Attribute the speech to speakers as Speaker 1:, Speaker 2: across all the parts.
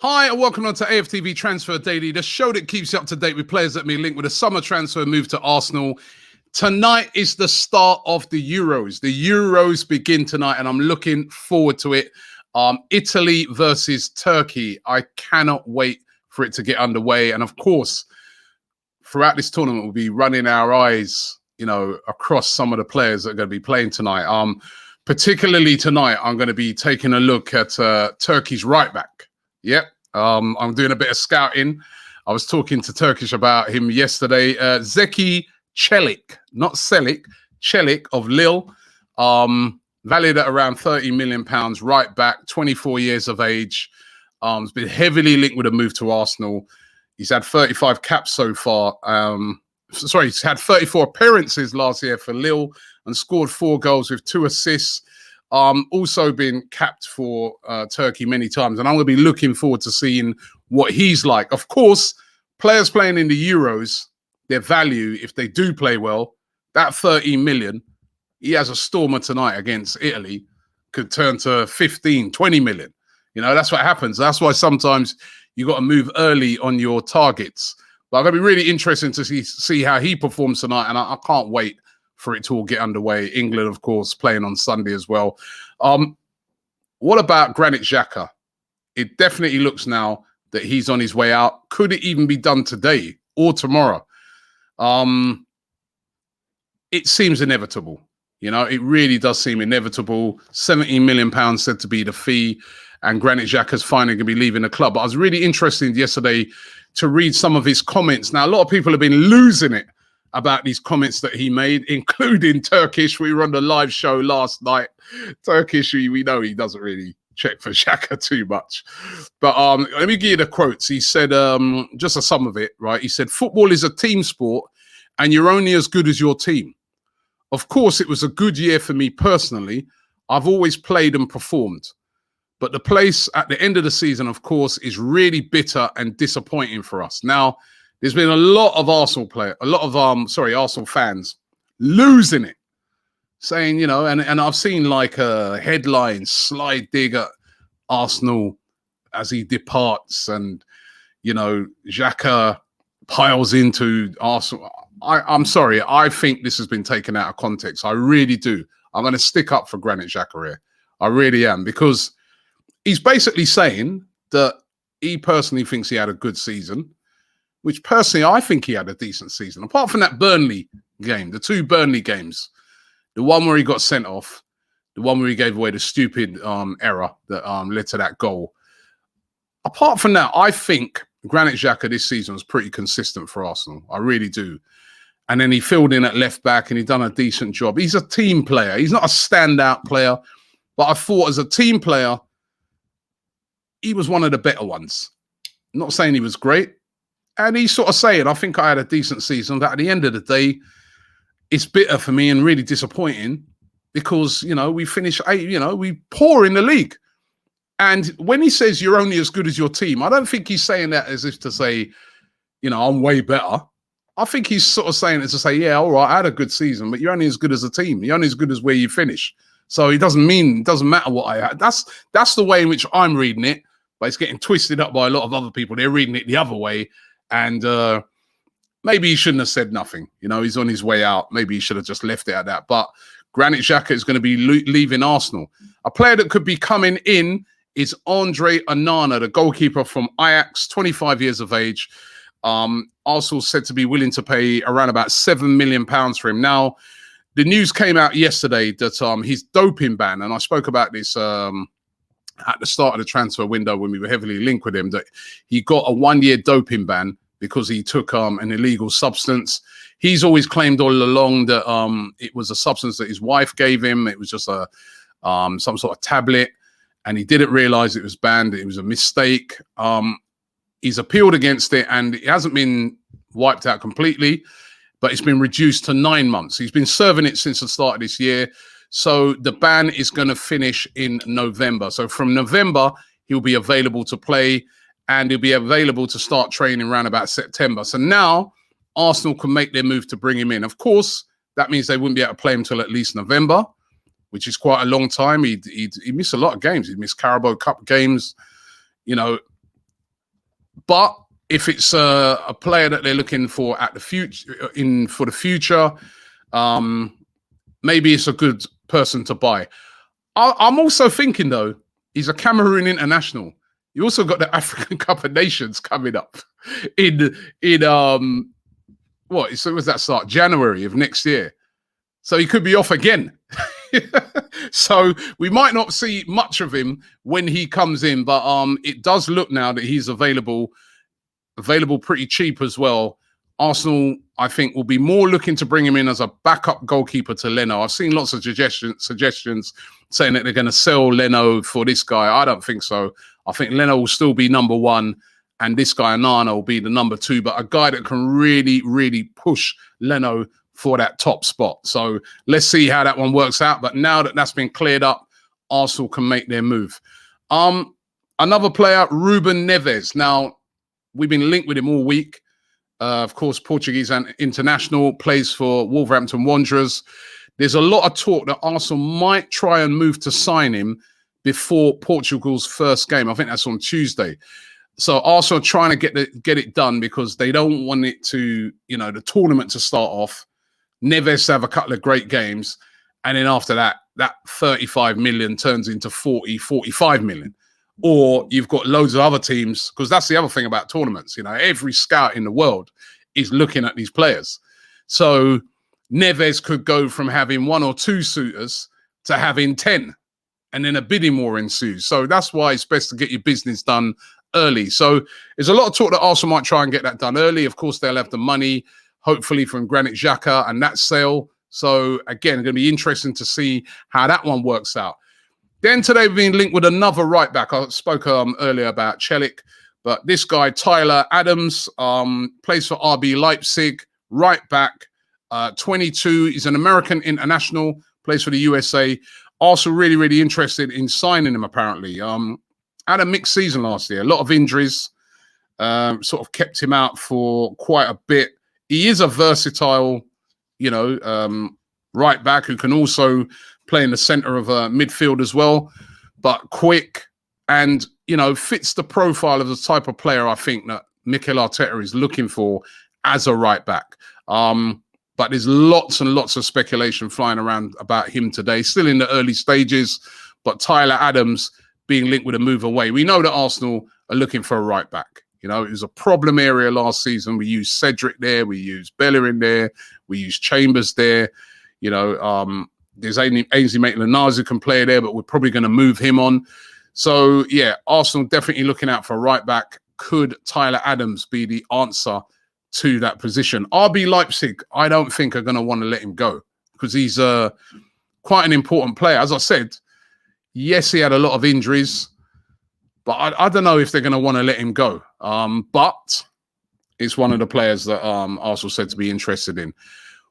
Speaker 1: Hi and welcome on to AFTV Transfer Daily, the show that keeps you up to date with players that may link with a summer transfer move to Arsenal. Tonight is the start of the Euros. The Euros begin tonight and I'm looking forward to it. Italy versus Turkey. I cannot wait for it to get underway. And of course, throughout this tournament, we'll be running our eyes, across some of the players that are going to be playing tonight. Particularly tonight, I'm going to be taking a look at Turkey's right back. Yep. I'm doing a bit of scouting. I was talking to Turkish about him yesterday. Zeki Çelik, not Selik, Çelik of Lille, valued at around £30 million, right back, 24 years of age. Has been heavily linked with a move to Arsenal. He's had 35 caps so far. He's had 34 appearances last year for Lille and scored 4 goals with 2 assists. Also been capped for Turkey many times, and I'm going to be looking forward to seeing what he's like. Of course, players playing in the Euros, their value, if they do play well, that 13 million, he has a stormer tonight against Italy, could turn to 15, 20 million. That's what happens. That's why sometimes you got to move early on your targets. But I'm going to be really interesting to see how he performs tonight, and I can't wait for it to all get underway. England, of course, playing on Sunday as well. What about Granit Xhaka? It definitely looks now that he's on his way out. Could it even be done today or tomorrow? It seems inevitable. It really does seem inevitable. £17 million said to be the fee, and Granit Xhaka's finally going to be leaving the club. But I was really interested yesterday to read some of his comments. Now, a lot of people have been losing it about these comments that he made, including Turkish. We were on the live show last night. Turkish, we know he doesn't really check for Xhaka too much. But let me give you the quotes. He said, just a sum of it, right? He said, football is a team sport and you're only as good as your team. Of course, it was a good year for me personally. I've always played and performed. But the place at the end of the season, of course, is really bitter and disappointing for us. Now, there's been a lot of Arsenal fans losing it, saying, and I've seen like a headline slide dig at Arsenal as he departs, and Xhaka piles into Arsenal. I'm sorry, I think this has been taken out of context. I really do. I'm going to stick up for Granit Xhaka here. I really am, because he's basically saying that he personally thinks he had a good season, which personally I think he had a decent season. Apart from that Burnley game, the 2 Burnley games, the one where he got sent off, the one where he gave away the stupid error that led to that goal. Apart from that, I think Granit Xhaka this season was pretty consistent for Arsenal. I really do. And then he filled in at left back and he done a decent job. He's a team player. He's not a standout player, but I thought as a team player, he was one of the better ones. I'm not saying he was great. And he's sort of saying, I think I had a decent season, but at the end of the day, it's bitter for me and really disappointing because, we finished 8, we poor in the league. And when he says you're only as good as your team, I don't think he's saying that as if to say, I'm way better. I think he's sort of saying it to say, yeah, all right, I had a good season, but you're only as good as a team. You're only as good as where you finish. So it doesn't matter what I had. That's the way in which I'm reading it, but it's getting twisted up by a lot of other people. They're reading it the other way. And maybe he shouldn't have said nothing. He's on his way out. Maybe he should have just left it at that. But Granit Xhaka is going to be leaving Arsenal. A player that could be coming in is Andre Anana, the goalkeeper from Ajax, 25 years of age. Arsenal said to be willing to pay around about £7 million for him. Now, the news came out yesterday that his doping ban, and I spoke about this at the start of the transfer window when we were heavily linked with him, that he got a 1-year doping ban because he took an illegal substance. He's always claimed all along that it was a substance that his wife gave him. It was just some sort of tablet, and he didn't realize it was banned. It was a mistake. He's appealed against it, and it hasn't been wiped out completely, but it's been reduced to 9 months. He's been serving it since the start of this year. So the ban is going to finish in November. So from November, he'll be available to play, and he'll be available to start training around about September. So now Arsenal can make their move to bring him in. Of course, that means they wouldn't be able to play him till at least November, which is quite a long time. He missed a lot of games. He missed Carabao Cup games. But if it's a player that they're looking for at the future, maybe it's a good person to buy. I'm also thinking, though, he's a Cameroon international. You also got the African Cup of Nations coming up in what? So was that start? January of next year. So he could be off again. So we might not see much of him when he comes in, but it does look now that he's available pretty cheap as well. Arsenal, I think, will be more looking to bring him in as a backup goalkeeper to Leno. I've seen lots of suggestions saying that they're going to sell Leno for this guy. I don't think so. I think Leno will still be number one, and this guy, Anana, will be the number two, but a guy that can really, really push Leno for that top spot. So let's see how that one works out. But now that that's been cleared up, Arsenal can make their move. Another player, Ruben Neves. Now, we've been linked with him all week. Of course, Portuguese and international, plays for Wolverhampton Wanderers. There's a lot of talk that Arsenal might try and move to sign him before Portugal's first game. I think that's on Tuesday. So Arsenal are trying to get it done because they don't want it to, the tournament to start off, Neves to have a couple of great games, and then after that 35 million turns into 40, 45 million. Or you've got loads of other teams, because that's the other thing about tournaments. Every scout in the world is looking at these players. So Neves could go from having one or two suitors to having 10, and then a bidding war ensues. So that's why it's best to get your business done early. So there's a lot of talk that Arsenal might try and get that done early. Of course, they'll have the money, hopefully, from Granit Xhaka and that sale. So again, going to be interesting to see how that one works out. Then today we've been linked with another right back. I spoke earlier about Chelli, but this guy, Tyler Adams, plays for RB Leipzig, right back, 22. He's an American international, plays for the USA. Also really, really interested in signing him, apparently. Had a mixed season last year. A lot of injuries, sort of kept him out for quite a bit. He is a versatile, right back who can also play in the center of midfield as well, but quick and, fits the profile of the type of player I think that Mikel Arteta is looking for as a right back. But there's lots and lots of speculation flying around about him today, still in the early stages, but Tyler Adams being linked with a move away. We know that Arsenal are looking for a right back. It was a problem area last season. We used Cedric there, we used Bellerin there, we used Chambers there. There's Ainsley Maitland-Niles who can play there, but we're probably going to move him on. So, yeah, Arsenal definitely looking out for a right back. Could Tyler Adams be the answer to that position? RB Leipzig, I don't think are going to want to let him go because he's quite an important player. As I said, yes, he had a lot of injuries, but I don't know if they're going to want to let him go. But it's one of the players that Arsenal said to be interested in.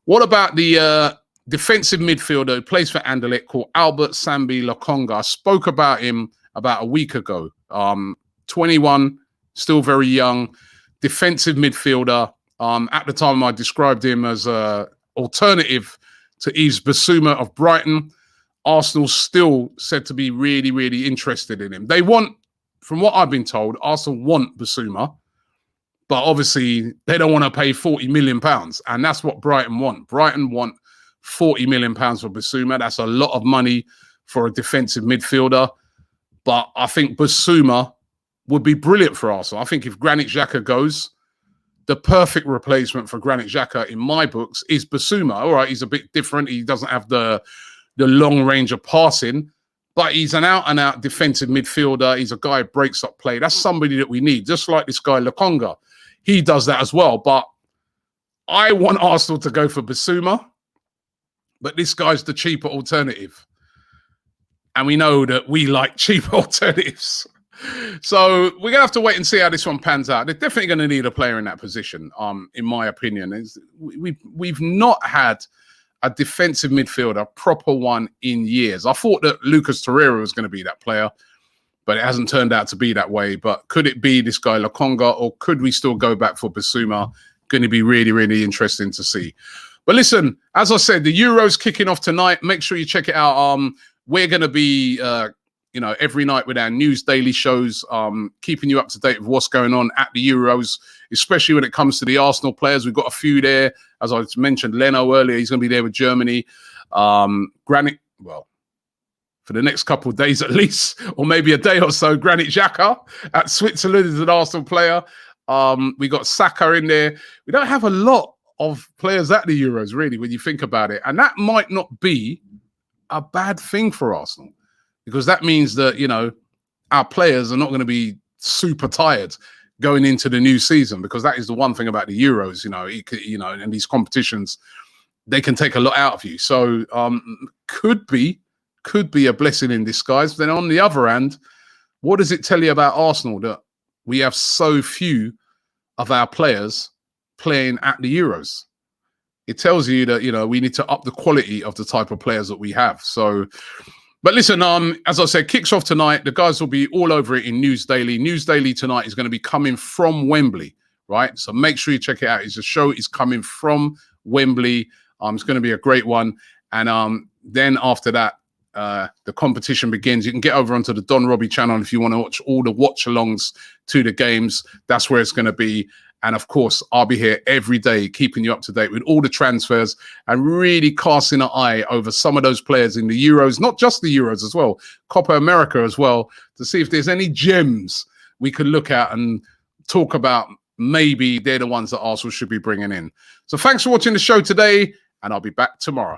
Speaker 1: What about the defensive midfielder who plays for Anderlecht called Albert Sambi Lokonga? I spoke about him about a week ago. 21, still very young, defensive midfielder. At the time, I described him as an alternative to Yves Bissouma of Brighton. Arsenal still said to be really, really interested in him. They want, from what I've been told, Arsenal want Bissouma, but obviously they don't want to pay £40 million. And that's what Brighton want. Brighton want £40 million for Bissouma. That's a lot of money for a defensive midfielder. But I think Bissouma would be brilliant for Arsenal. I think if Granit Xhaka goes, the perfect replacement for Granit Xhaka in my books is Bissouma. All right, he's a bit different. He doesn't have the long range of passing, but he's an out-and-out defensive midfielder. He's a guy who breaks up play. That's somebody that we need, just like this guy, Lokonga. He does that as well. But I want Arsenal to go for Bissouma, but this guy's the cheaper alternative. And we know that we like cheaper alternatives. So we're going to have to wait and see how this one pans out. They're definitely going to need a player in that position, in my opinion. We've not had a defensive midfielder, proper one, in years. I thought that Lucas Torreira was going to be that player, but it hasn't turned out to be that way. But could it be this guy Lokonga, or could we still go back for Bissouma? Going to be really, really interesting to see. But listen, as I said, the Euros kicking off tonight. Make sure you check it out. We're going to be you know, every night with our news daily shows, keeping you up to date with what's going on at the Euros, especially when it comes to the Arsenal players. We've got a few there. As I mentioned, Leno earlier, he's going to be there with Germany. Granit, well, for the next couple of days at least, or maybe a day or so, Granit Xhaka at Switzerland is an Arsenal player. We got Saka in there. We don't have a lot of players at the Euros, really, when you think about it. And that might not be a bad thing for Arsenal, because that means that, you know, our players are not going to be super tired going into the new season, because that is the one thing about the Euros, you know, and these competitions, they can take a lot out of you. So could be a blessing in disguise. But then on the other hand, what does it tell you about Arsenal that we have so few of our players playing at the Euros? It tells you that, you know, we need to up the quality of the type of players that we have. So, but listen, as I said, kicks off tonight. The guys will be all over it in News Daily. News Daily tonight is going to be coming from Wembley, right? So make sure you check it out. It's a show is coming from Wembley. It's going to be a great one. And then after that, the competition begins. You can get over onto the Don Robbie channel if you want to watch all the watch-alongs to the games. That's where it's going to be. And of course, I'll be here every day, keeping you up to date with all the transfers and really casting an eye over some of those players in the Euros, not just the Euros as well, Copa America as well, to see if there's any gems we could look at and talk about. Maybe they're the ones that Arsenal should be bringing in. So thanks for watching the show today, and I'll be back tomorrow.